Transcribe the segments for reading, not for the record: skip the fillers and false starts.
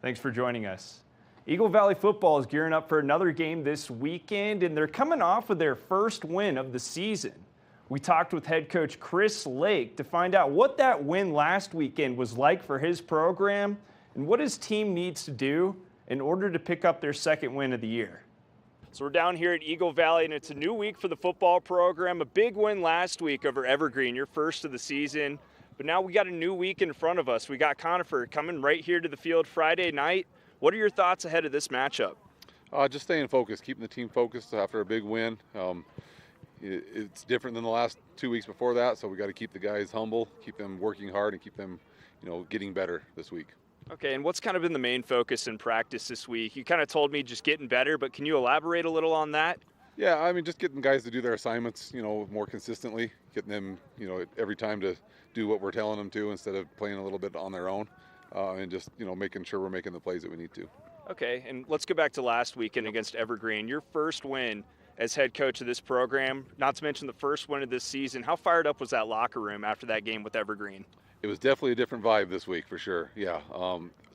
Thanks for joining us. Eagle Valley football is gearing up for another game this weekend, and they're coming off of their first win of the season. We talked with head coach Chris Lake to find out what that win last weekend was like for his program and what his team needs to do in order to pick up their second win of the year. So we're down here at Eagle Valley, and it's a new week for the football program. A big win last week over Evergreen, your first of the season. But now we got a new week in front of us. We got Conifer coming right here to the field Friday night. What are your thoughts ahead of this matchup? Just staying focused, keeping the team focused after a big win. It's different than the last 2 weeks before that, so we got to keep the guys humble, keep them working hard, and keep them, getting better this week. Okay, and what's kind of been the main focus in practice this week? You kind of told me just getting better, but can you elaborate a little on that? Yeah, I mean, just getting guys to do their assignments, more consistently, getting them, every time to do what we're telling them to instead of playing a little bit on their own, and just, making sure we're making the plays that we need to. Okay, and let's go back to last weekend against Evergreen. Your first win as head coach of this program, not to mention the first win of this season. How fired up was that locker room after that game with Evergreen? It was definitely a different vibe this week for sure. Yeah,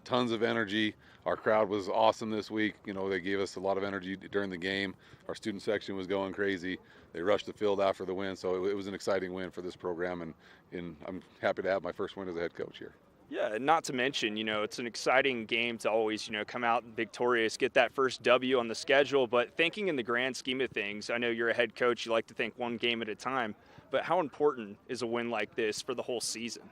tons of energy. Our crowd was awesome this week. They gave us a lot of energy during the game. Our student section was going crazy. They rushed the field after the win, so it was an exciting win for this program, and I'm happy to have my first win as a head coach here. Yeah, and not to mention, it's an exciting game to always, come out victorious, get that first W on the schedule. But thinking in the grand scheme of things, I know you're a head coach, you like to think one game at a time, but how important is a win like this for the whole season?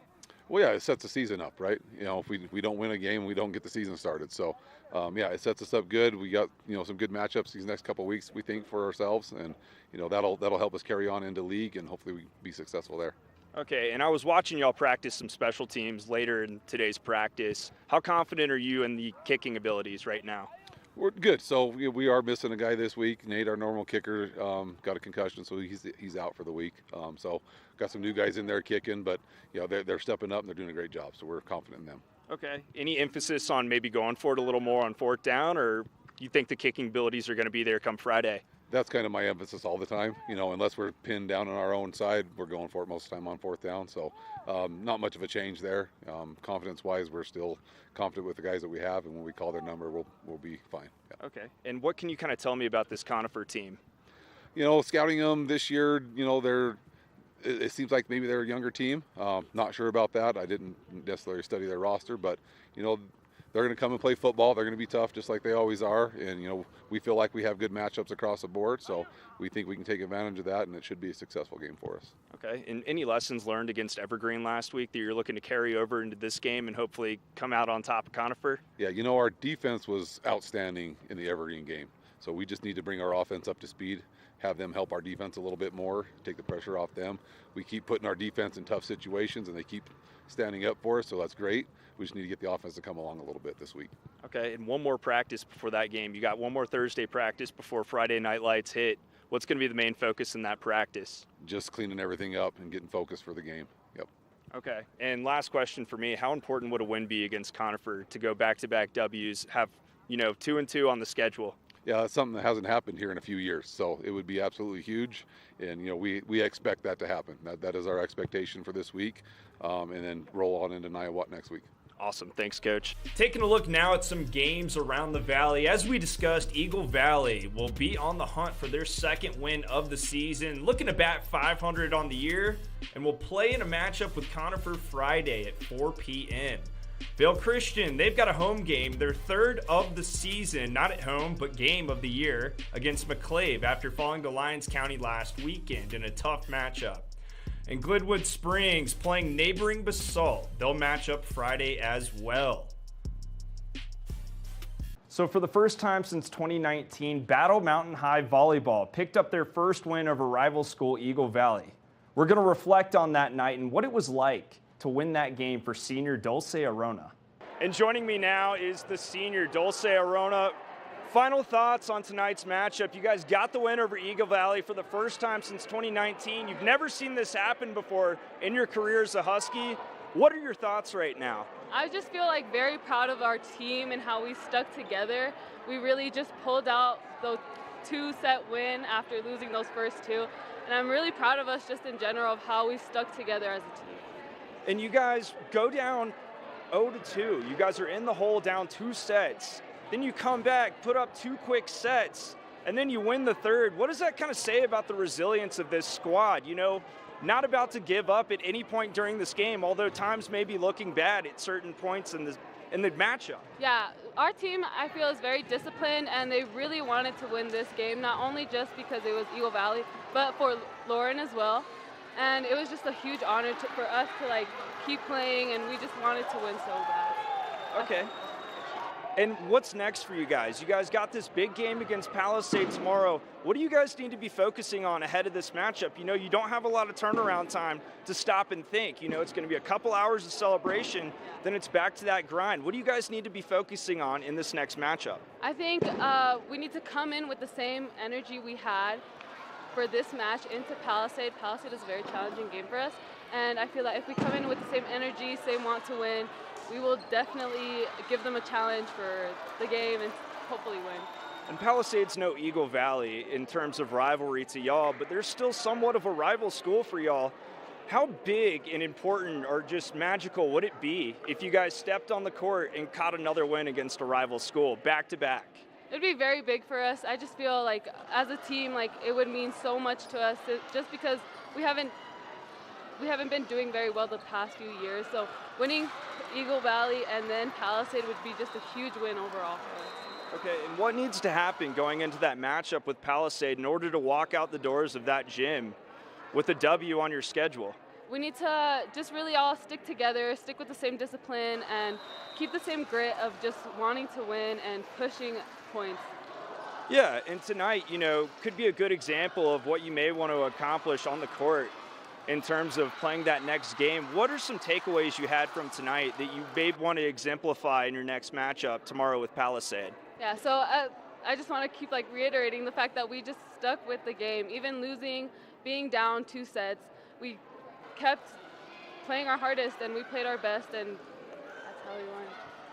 Well, yeah, it sets the season up, right? If we don't win a game, we don't get the season started. So, yeah, it sets us up good. We got, some good matchups these next couple of weeks, we think, for ourselves. And, that'll help us carry on into league, and hopefully we be successful there. Okay, and I was watching y'all practice some special teams later in today's practice. How confident are you in the kicking abilities right now? We're good. So we are missing a guy this week. Nate, our normal kicker, got a concussion, so he's out for the week. So got some new guys in there kicking, but they're stepping up and they're doing a great job. So we're confident in them. Okay. Any emphasis on maybe going for it a little more on fourth down, or you think the kicking abilities are going to be there come Friday? That's kind of my emphasis all the time. Unless we're pinned down on our own side, we're going for it most of the time on fourth down. So not much of a change there. Confidence-wise, we're still confident with the guys that we have, and when we call their number, we'll be fine. Yeah. Okay. And what can you kind of tell me about this Conifer team? Scouting them this year, it seems like maybe they're a younger team. Not sure about that. I didn't necessarily study their roster, but they're going to come and play football. They're going to be tough, just like they always are. And we feel like we have good matchups across the board, so we think we can take advantage of that, and it should be a successful game for us. Okay. And any lessons learned against Evergreen last week that you're looking to carry over into this game and hopefully come out on top of Conifer? Yeah, our defense was outstanding in the Evergreen game, so we just need to bring our offense up to speed, have them help our defense a little bit more, take the pressure off them. We keep putting our defense in tough situations, and they keep standing up for us, so that's great. We just need to get the offense to come along a little bit this week. Okay, and one more practice before that game. You got one more Thursday practice before Friday night lights hit. What's going to be the main focus in that practice? Just cleaning everything up and getting focused for the game. Yep. Okay, and last question for me. How important would a win be against Conifer to go back-to-back W's, have, 2-2 on the schedule? Yeah, that's something that hasn't happened here in a few years, so it would be absolutely huge, and we expect that to happen. That is our expectation for this week, and then roll on into Niawot next week. Awesome. Thanks, Coach. Taking a look now at some games around the Valley. As we discussed, Eagle Valley will be on the hunt for their second win of the season, looking to bat 500 on the year, and will play in a matchup with Conifer Friday at 4 p.m. Vail Christian, they've got a home game, their third of the season, not at home, but game of the year, against McClave after falling to Lyons County last weekend in a tough matchup. And Glenwood Springs playing neighboring Basalt. They'll match up Friday as well. So for the first time since 2019, Battle Mountain High Volleyball picked up their first win over rival school Eagle Valley. We're going to reflect on that night and what it was like to win that game for senior Dulce Arona. And joining me now is the senior Dulce Arona. Final thoughts on tonight's matchup. You guys got the win over Eagle Valley for the first time since 2019. You've never seen this happen before in your career as a Husky. What are your thoughts right now? I just feel like very proud of our team and how we stuck together. We really just pulled out the 2-set win after losing those first two. And I'm really proud of us just in general of how we stuck together as a team. And you guys go down 0-2. You guys are in the hole down 2 sets. Then you come back, put up 2 quick sets, and then you win the third. What does that kind of say about the resilience of this squad? You know, not about to give up at any point during this game, although times may be looking bad at certain points in the matchup. Yeah, our team, I feel, is very disciplined, and they really wanted to win this game, not only just because it was Eagle Valley, but for Lauren as well. And it was just a huge honor for us to like keep playing, and we just wanted to win so bad. Okay. And what's next for you guys? You guys got this big game against Palisade tomorrow. What do you guys need to be focusing on ahead of this matchup? You know, you don't have a lot of turnaround time to stop and think. You know, it's going to be a couple hours of celebration, then it's back to that grind. What do you guys need to be focusing on in this next matchup? I think we need to come in with the same energy we had for this match into Palisade. Palisade is a very challenging game for us, and I feel that if we come in with the same energy, same want to win, we will definitely give them a challenge for the game and hopefully win. And Palisade's no Eagle Valley in terms of rivalry to y'all, but there's still somewhat of a rival school for y'all. How big and important or just magical would it be if you guys stepped on the court and caught another win against a rival school back to back? It'd be very big for us. I just feel like as a team, like it would mean so much to us just because we haven't been doing very well the past few years. So winning Eagle Valley and then Palisade would be just a huge win overall for us. Okay, and what needs to happen going into that matchup with Palisade in order to walk out the doors of that gym with a W on your schedule? We need to just really all stick together, stick with the same discipline, and keep the same grit of just wanting to win and pushing points. Yeah, and tonight, you know, could be a good example of what you may want to accomplish on the court in terms of playing that next game. What are some takeaways you had from tonight that you may want to exemplify in your next matchup tomorrow with Palisade? Yeah, so I just want to keep like reiterating the fact that we just stuck with the game. Even losing, being down 2 sets, we kept playing our hardest and we played our best, and that's how we won.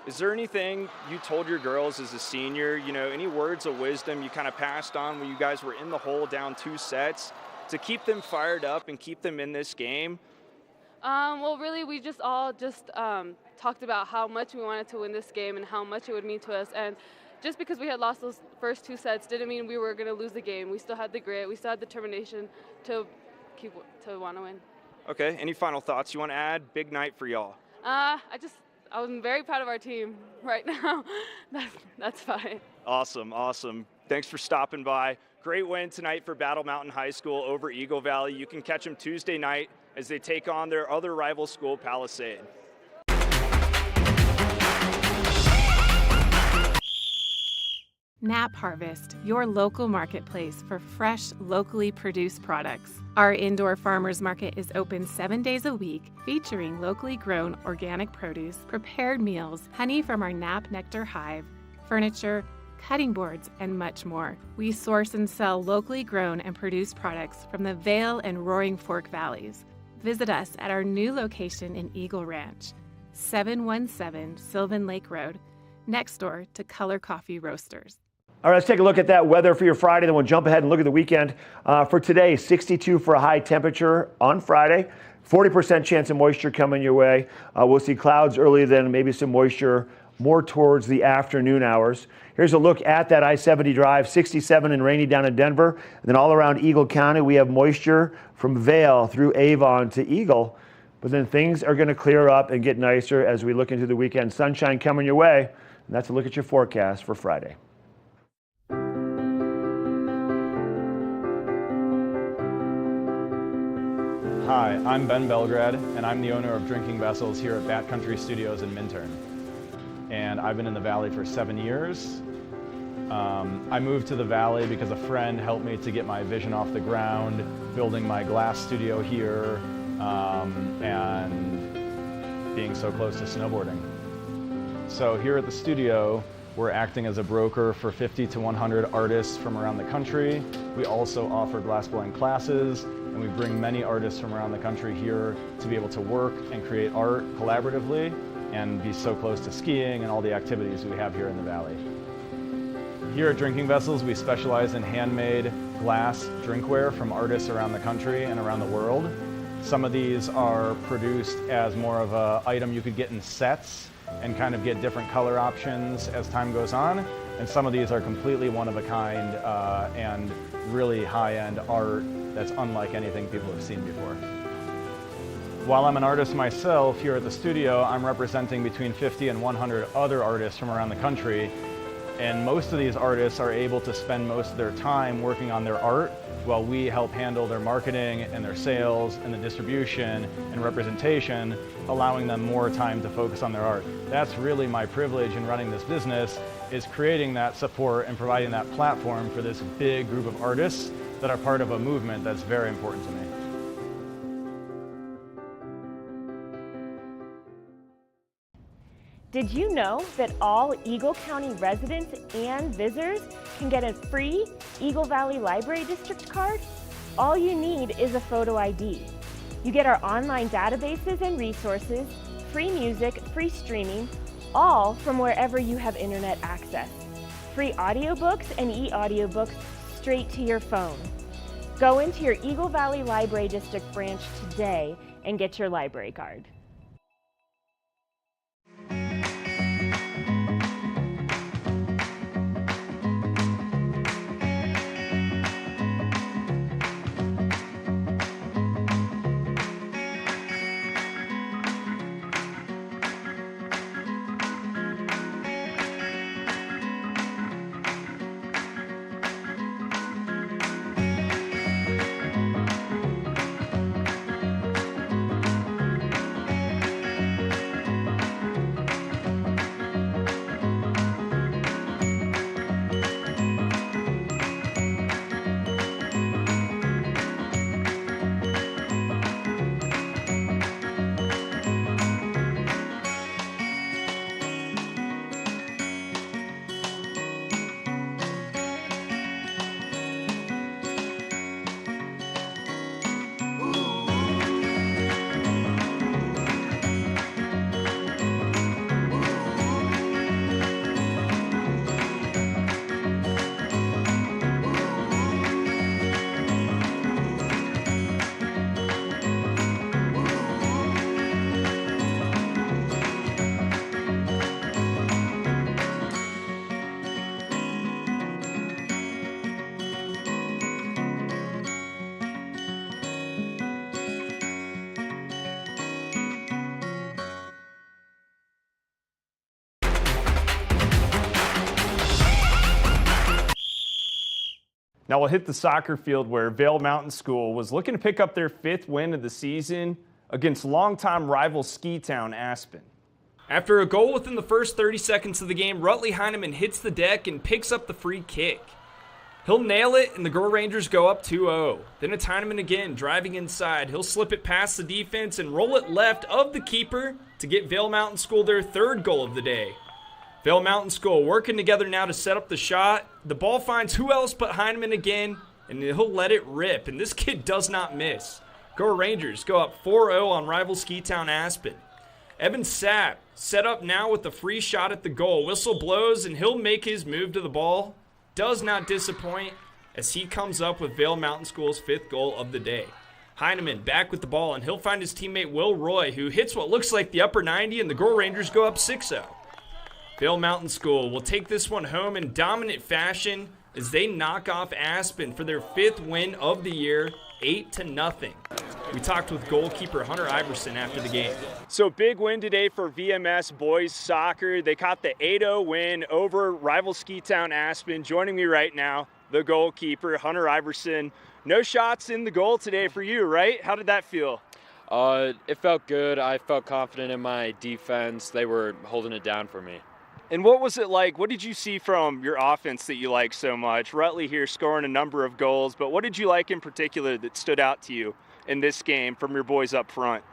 Is there anything you told your girls as a senior, you know, any words of wisdom you kind of passed on when you guys were in the hole down 2 sets to keep them fired up and keep them in this game? Well, really, we just all talked about how much we wanted to win this game and how much it would mean to us. And just because we had lost those first 2 sets didn't mean we were going to lose the game. We still had the grit. We still had the determination to want to win. Okay, any final thoughts you want to add? Big night for y'all. I'm very proud of our team right now. That's fine. Awesome, awesome. Thanks for stopping by. Great win tonight for Battle Mountain High School over Eagle Valley. You can catch them Tuesday night as they take on their other rival school, Palisade. Nap Harvest, your local marketplace for fresh, locally produced products. Our indoor farmers market is open 7 days a week, featuring locally grown organic produce, prepared meals, honey from our Nap Nectar hive, furniture, cutting boards, and much more. We source and sell locally grown and produced products from the Vail and Roaring Fork Valleys. Visit us at our new location in Eagle Ranch, 717 Sylvan Lake Road, next door to Color Coffee Roasters. All right, let's take a look at that weather for your Friday, then we'll jump ahead and look at the weekend. For today, 62 for a high temperature on Friday, 40% chance of moisture coming your way. We'll see clouds early, then maybe some moisture more towards the afternoon hours. Here's a look at that I-70 drive, 67 and rainy down in Denver. And then all around Eagle County, we have moisture from Vail through Avon to Eagle. But then things are going to clear up and get nicer as we look into the weekend. Sunshine coming your way. And that's a look at your forecast for Friday. Hi, I'm Ben Belgrad, and I'm the owner of Drinking Vessels here at Bat Country Studios in Minturn. And I've been in the Valley for 7 years. I moved to the Valley because a friend helped me to get my vision off the ground, building my glass studio here, and being so close to snowboarding. So here at the studio, we're acting as a broker for 50 to 100 artists from around the country. We also offer glassblowing classes, and we bring many artists from around the country here to be able to work and create art collaboratively and be so close to skiing and all the activities we have here in the Valley. Here at Drinking Vessels, we specialize in handmade glass drinkware from artists around the country and around the world. Some of these are produced as more of an item you could get in sets and kind of get different color options as time goes on. And some of these are completely one of a kind and really high-end art that's unlike anything people have seen before. While I'm an artist myself here at the studio, I'm representing between 50 and 100 other artists from around the country. And most of these artists are able to spend most of their time working on their art while we help handle their marketing and their sales and the distribution and representation, allowing them more time to focus on their art. That's really my privilege in running this business, is creating that support and providing that platform for this big group of artists that are part of a movement that's very important to me. Did you know that all Eagle County residents and visitors can get a free Eagle Valley Library District card? All you need is a photo ID. You get our online databases and resources, free music, free streaming, all from wherever you have internet access. Free audiobooks and e-audiobooks straight to your phone. Go into your Eagle Valley Library District branch today and get your library card. Now we'll hit the soccer field where Vail Mountain School was looking to pick up their 5th win of the season against longtime rival ski town ASPEN. After a goal within the first 30 seconds of the game, Rutley Heineman hits the deck and picks up the free kick. He'll nail it and the Girl Rangers go up 2-0. Then it's Heineman again, driving inside. He'll slip it past the defense and roll it left of the keeper to get Vail Mountain School their 3rd goal of the day. Vail Mountain School working together now to set up the shot. The ball finds who else but Heineman again, and he'll let it rip, and this kid does not miss. Girl Rangers go up 4-0 on rival ski town ASPEN. Evan Sapp set up now with a free shot at the goal. Whistle blows, and he'll make his move to the ball. Does not disappoint as he comes up with Vail Mountain School's 5th goal of the day. Heineman back with the ball, and he'll find his teammate Will Roy, who hits what looks like the upper 90, and the Girl Rangers go up 6-0. Vail Mountain School will take this one home in dominant fashion as they knock off ASPEN for their 5th win of the year, 8-0. We talked with goalkeeper Hunter Iverson after the game. So big win today for VMS boys soccer. They caught the 8-0 win over rival ski town ASPEN. Joining me right now, the goalkeeper Hunter Iverson. No shots in the goal today for you, right? How did that feel? It felt good. I felt confident in my defense. They were holding it down for me. And what was it like? What did you see from your offense that you like so much? Rutley here scoring a number of goals, but what did you like in particular that stood out to you in this game from your boys up front?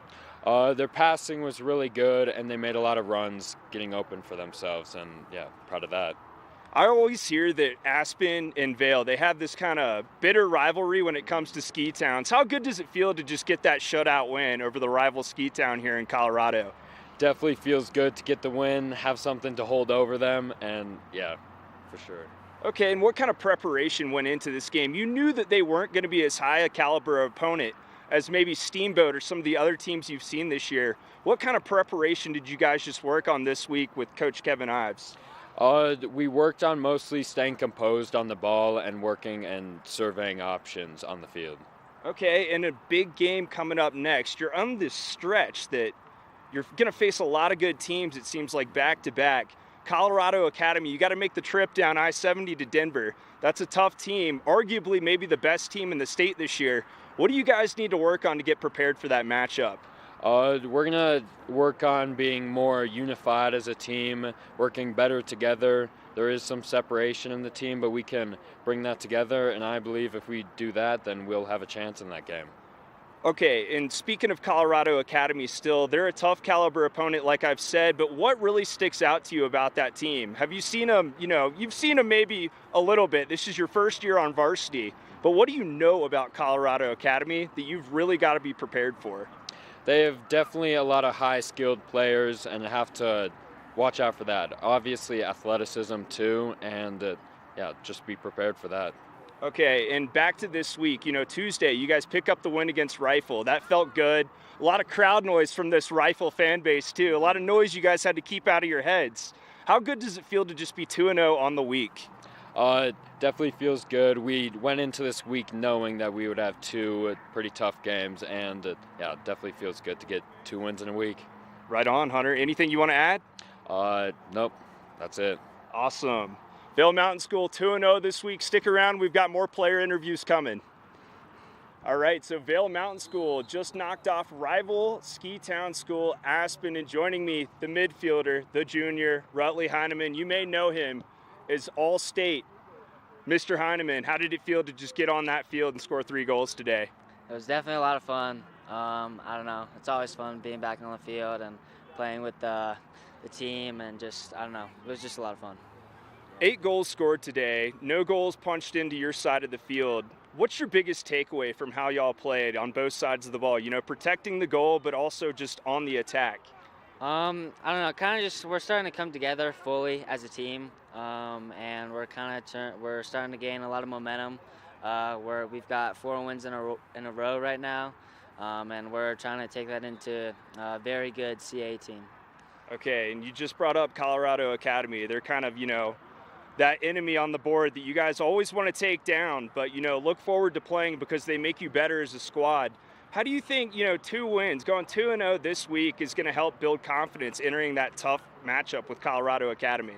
Their passing was really good, and they made a lot of runs getting open for themselves, and yeah, proud of that. I always hear that ASPEN and Vail, they have this kind of bitter rivalry when it comes to ski towns. How good does it feel to just get that shutout win over the rival ski town here in Colorado? Definitely feels good to get the win, have something to hold over them, and yeah, for sure. Okay, and what kind of preparation went into this game? You knew that they weren't going to be as high a caliber opponent as maybe Steamboat or some of the other teams you've seen this year. What kind of preparation did you guys just work on this week with Coach Kevin Ives? We worked on mostly staying composed on the ball and working and surveying options on the field. Okay, and a big game coming up next. You're on this stretch that you're going to face a lot of good teams, it seems like, back-to-back. Colorado Academy, you got to make the trip down I-70 to Denver. That's a tough team, arguably maybe the best team in the state this year. What do you guys need to work on to get prepared for that matchup? We're going to work on being more unified as a team, working better together. There is some separation in the team, but we can bring that together, and I believe if we do that, then we'll have a chance in that game. Okay, and speaking of Colorado Academy still, they're a tough caliber opponent, like I've said, but what really sticks out to you about that team? Have you seen them, you've seen them maybe a little bit. This is your first year on varsity, but what do you know about Colorado Academy that you've really got to be prepared for? They have definitely a lot of high-skilled players and have to watch out for that. Obviously, athleticism too, and just be prepared for that. Okay, and back to this week, Tuesday, you guys pick up the win against Rifle. That felt good. A lot of crowd noise from this Rifle fan base, too. A lot of noise you guys had to keep out of your heads. How good does it feel to just be 2-0 on the week? It definitely feels good. We went into this week knowing that we would have two pretty tough games, and it definitely feels good to get 2 wins in a week. Right on, Hunter. Anything you want to add? Nope. That's it. Awesome. Vail Mountain School 2-0 this week. Stick around. We've got more player interviews coming. All right, so Vail Mountain School just knocked off rival ski town school Aspen, and joining me, the midfielder, the junior, Rutley Heineman. You may know him as All-State. Mr. Heineman, how did it feel to just get on that field and score 3 goals today? It was definitely a lot of fun. I don't know. It's always fun being back on the field and playing with the team, and just, I don't know. It was just a lot of fun. 8 goals scored today, no goals punched into your side of the field. What's your biggest takeaway from how y'all played on both sides of the ball? Protecting the goal, but also just on the attack. I don't know. Kind of just we're starting to come together fully as a team, and we're starting to gain a lot of momentum. We've got 4 wins in a row right now, and we're trying to take that into a very good CA team. Okay, and you just brought up Colorado Academy. They're kind of, that enemy on the board that you guys always want to take down, but, look forward to playing because they make you better as a squad. How do you think, 2 wins, going 2-0 this week is going to help build confidence entering that tough matchup with Colorado Academy?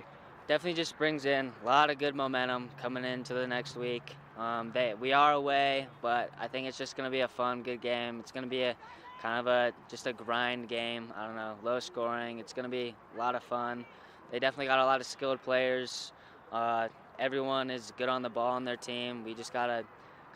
Definitely just brings in a lot of good momentum coming into the next week. We are away, but I think it's just going to be a fun, good game. It's going to be just a grind game. I don't know, low scoring. It's going to be a lot of fun. They definitely got a lot of skilled players. Everyone is good on the ball on their team. We just got to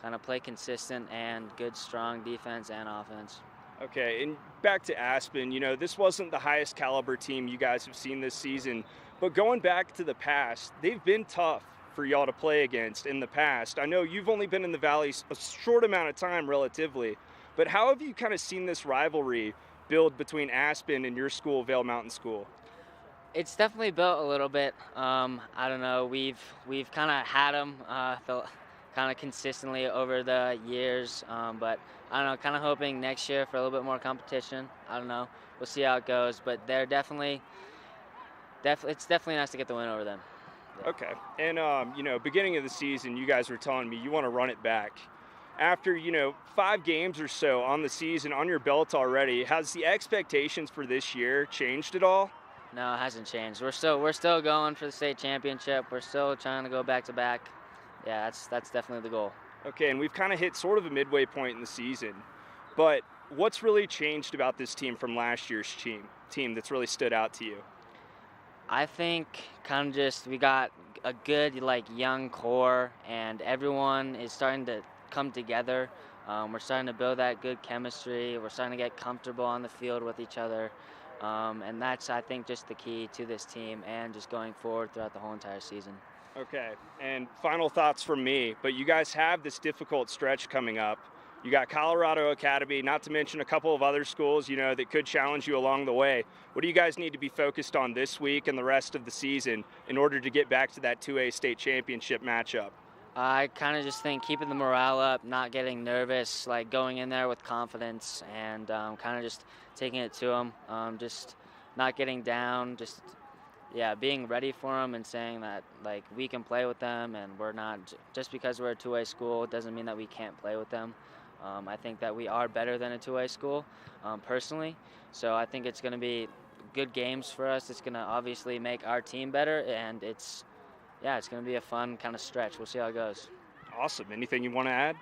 kind of play consistent and good, strong defense and offense. Okay, and back to Aspen, this wasn't the highest caliber team you guys have seen this season, but going back to the past, they've been tough for y'all to play against in the past. I know you've only been in the Valley a short amount of time relatively, but how have you kind of seen this rivalry build between Aspen and your school, Vail Mountain School? It's definitely built a little bit. I don't know. We've kind of had them kind of consistently over the years, but I don't know. Kind of hoping next year for a little bit more competition. I don't know. We'll see how it goes, but they're definitely. It's definitely nice to get the win over them. Yeah. Okay, and beginning of the season, you guys were telling me you want to run it back. After 5 games or so on the season on your belt already, has the expectations for this year changed at all? No, it hasn't changed. We're still going for the state championship. We're still trying to go back to back. Yeah, that's definitely the goal. Okay, and we've kind of hit sort of a midway point in the season. But what's really changed about this team from last year's team that's really stood out to you? I think kind of just we got a good young core, and everyone is starting to come together. We're starting to build that good chemistry. We're starting to get comfortable on the field with each other. And that's, I think, just the key to this team and just going forward throughout the whole entire season. Okay, and final thoughts from me, but you guys have this difficult stretch coming up. You got Colorado Academy, not to mention a couple of other schools, that could challenge you along the way. What do you guys need to be focused on this week and the rest of the season in order to get back to that 2A state championship matchup? I kind of just think keeping the morale up, not getting nervous, like going in there with confidence, and kind of just taking it to them, just not getting down, just being ready for them and saying that like we can play with them, and we're not just because we're a two-way school it doesn't mean that we can't play with them. I think that we are better than a two-way school, personally. So I think it's going to be good games for us. It's going to obviously make our team better, and it's going to be a fun kind of stretch. We'll see how it goes. Awesome. Anything you want to add?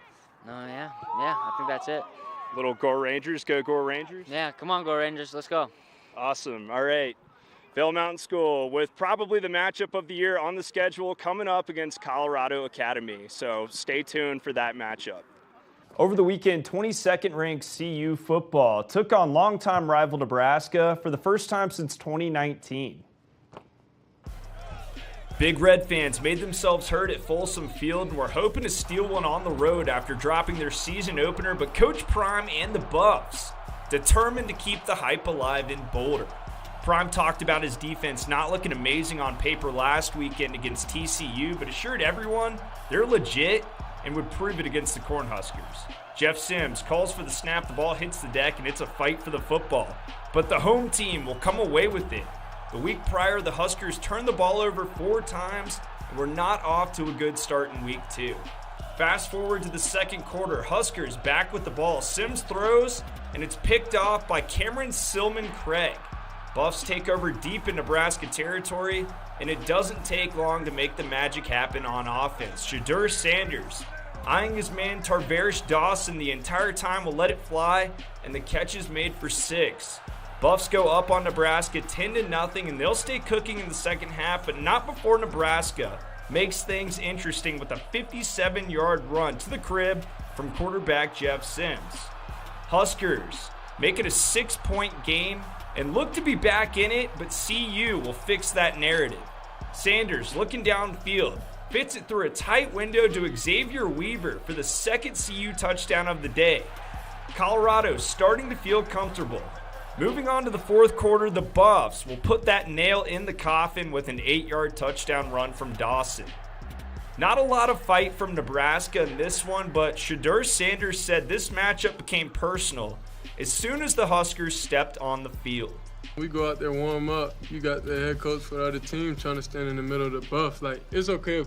No, I think that's it. Little Go Rangers, go Rangers. Yeah, come on, Go Rangers, let's go. Awesome. All right. Vail Mountain School with probably the matchup of the year on the schedule coming up against Colorado Academy. So stay tuned for that matchup. Over the weekend, 22nd ranked CU football took on longtime rival Nebraska for the first time since 2019. Big Red fans made themselves heard at Folsom Field and were hoping to steal one on the road after dropping their season opener, but Coach Prime and the Buffs determined to keep the hype alive in Boulder. Prime talked about his defense not looking amazing on paper last weekend against TCU, but assured everyone they're legit and would prove it against the Cornhuskers. Jeff Sims calls for the snap, the ball hits the deck, and it's a fight for the football. But the home team will come away with it. The week prior, the Huskers turned the ball over 4 times and were not off to a good start in week 2. Fast forward to the second quarter, Huskers back with the ball. Sims throws, and it's picked off by Cameron Silman Craig. Buffs take over deep in Nebraska territory, and it doesn't take long to make the magic happen on offense. Shedeur Sanders, eyeing his man Tarvarish Dawson the entire time, will let it fly, and the catch is made for 6. Buffs go up on Nebraska 10-0, and they'll stay cooking in the second half, but not before Nebraska makes things interesting with a 57-yard run to the crib from quarterback Jeff Sims. Huskers make it a 6-point game and look to be back in it, but CU will fix that narrative. Sanders, looking downfield, fits it through a tight window to Xavier Weaver for the second CU touchdown of the day. Colorado starting to feel comfortable. Moving on to the fourth quarter, the Buffs will put that nail in the coffin with an 8-yard touchdown run from Dawson. Not a lot of fight from Nebraska in this one, but Shedeur Sanders said this matchup became personal as soon as the Huskers stepped on the field. We go out there, warm up. You got the head coach for the other team trying to stand in the middle of the Buff. Like, it's okay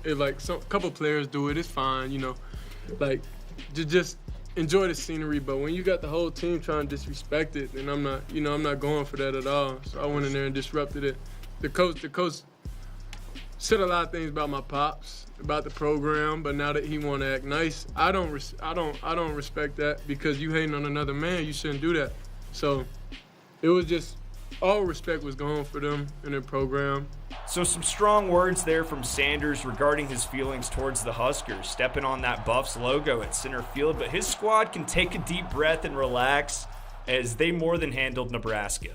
if like a couple players do it, it's fine, you know. Like, just enjoy the scenery. But when you got the whole team trying to disrespect it, then I'm not going for that at all. So I went in there and disrupted it. The coach said a lot of things about my pops, about the program, but now that he want to act nice, I don't respect that, because you hating on another man, you shouldn't do that. So it was just, all respect was gone for them and their program. So some strong words there from Sanders regarding his feelings towards the Huskers, stepping on that Buffs logo at center field, but his squad can take a deep breath and relax as they more than handled Nebraska.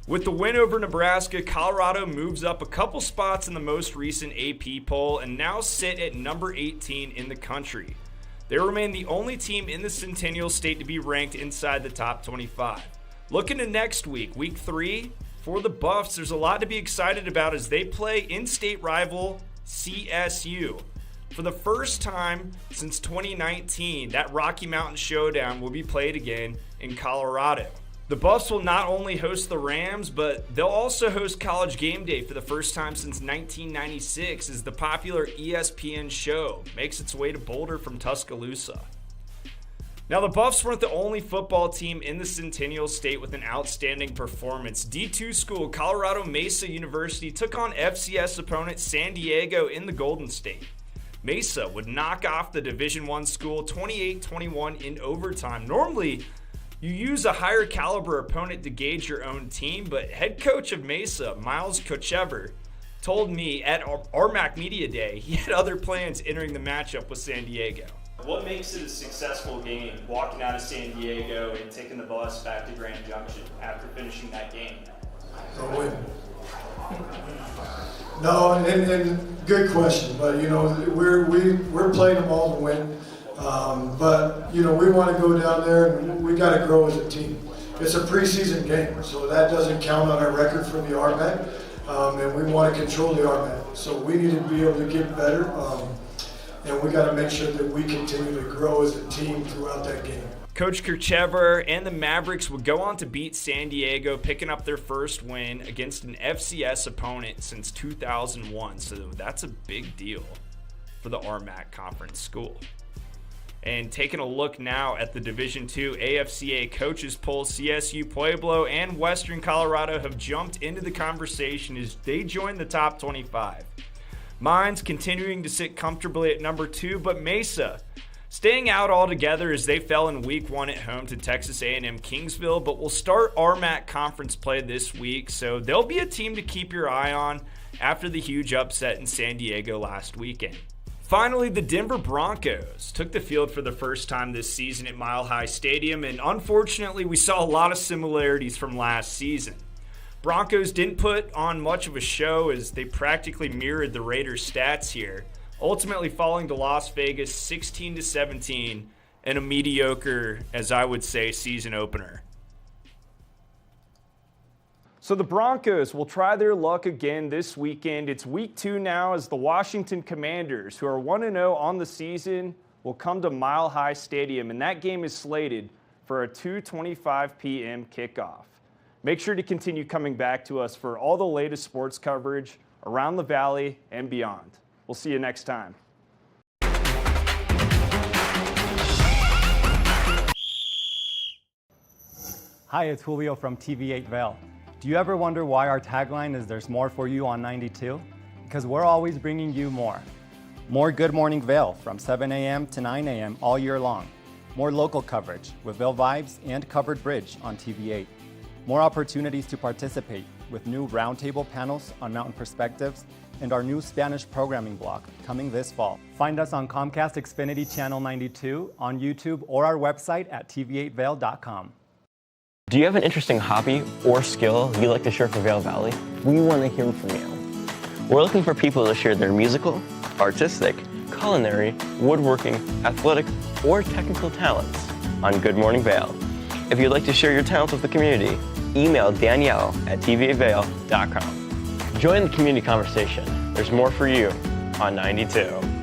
With the win over Nebraska, Colorado moves up a couple spots in the most recent AP poll and now sit at number 18 in the country. They remain the only team in the Centennial State to be ranked inside the top 25. Looking to next week, week 3, for the Buffs, there's a lot to be excited about as they play in-state rival CSU. For the first time since 2019, that Rocky Mountain Showdown will be played again in Colorado. The Buffs will not only host the Rams, but they'll also host College Game Day for the first time since 1996 as the popular ESPN show makes its way to Boulder from Tuscaloosa. Now, the Buffs weren't the only football team in the Centennial State with an outstanding performance. D2 school Colorado Mesa University took on FCS opponent San Diego in the Golden State. Mesa would knock off the Division I school 28-21 in overtime. Normally, you use a higher caliber opponent to gauge your own team, but head coach of Mesa, Miles Kochever, told me at our Mac Media Day he had other plans entering the matchup with San Diego. What makes it a successful game, walking out of San Diego and taking the bus back to Grand Junction after finishing that game? A win. No, and good question, but you know we're playing them all to win. But you know we want to go down there and we got to grow as a team. It's a preseason game, so that doesn't count on our record for the RMAC. and we want to control the RMAT. So we need to be able to get better, and we got to make sure that we continue to grow as a team throughout that game. Coach Kirchever and the Mavericks would go on to beat San Diego, picking up their first win against an FCS opponent since 2001. So that's a big deal for the RMAC conference school. And taking a look now at the Division II AFCA coaches poll, CSU, Pueblo, and Western Colorado have jumped into the conversation as they join the top 25. Mines continuing to sit comfortably at number 2, but Mesa staying out altogether as they fell in week 1 at home to Texas A&M Kingsville, but will start RMAC conference play this week, so they'll be a team to keep your eye on after the huge upset in San Diego last weekend. Finally, the Denver Broncos took the field for the first time this season at Mile High Stadium, and unfortunately we saw a lot of similarities from last season. Broncos didn't put on much of a show as they practically mirrored the Raiders' stats here, ultimately falling to Las Vegas 16-17 and a mediocre, as I would say, season opener. So the Broncos will try their luck again this weekend. It's week 2 now as the Washington Commanders, who are 1-0 on the season, will come to Mile High Stadium, and that game is slated for a 2:25 p.m. kickoff. Make sure to continue coming back to us for all the latest sports coverage around the Valley and beyond. We'll see you next time. Hi, it's Julio from TV8 Vail. Do you ever wonder why our tagline is "There's more for you on 92"? Because we're always bringing you more. More Good Morning Vail from 7 a.m. to 9 a.m. all year long. More local coverage with Vail Vibes and Covered Bridge on TV8. More opportunities to participate with new roundtable panels on mountain perspectives and our new Spanish programming block coming this fall. Find us on Comcast Xfinity Channel 92, on YouTube, or our website at tv8vail.com. Do you have an interesting hobby or skill you'd like to share for Vail Valley? We want to hear from you. We're looking for people to share their musical, artistic, culinary, woodworking, athletic, or technical talents on Good Morning Vail. If you'd like to share your talents with the community, email Danielle at tv8vail.com. Join the community conversation. There's more for you on 92.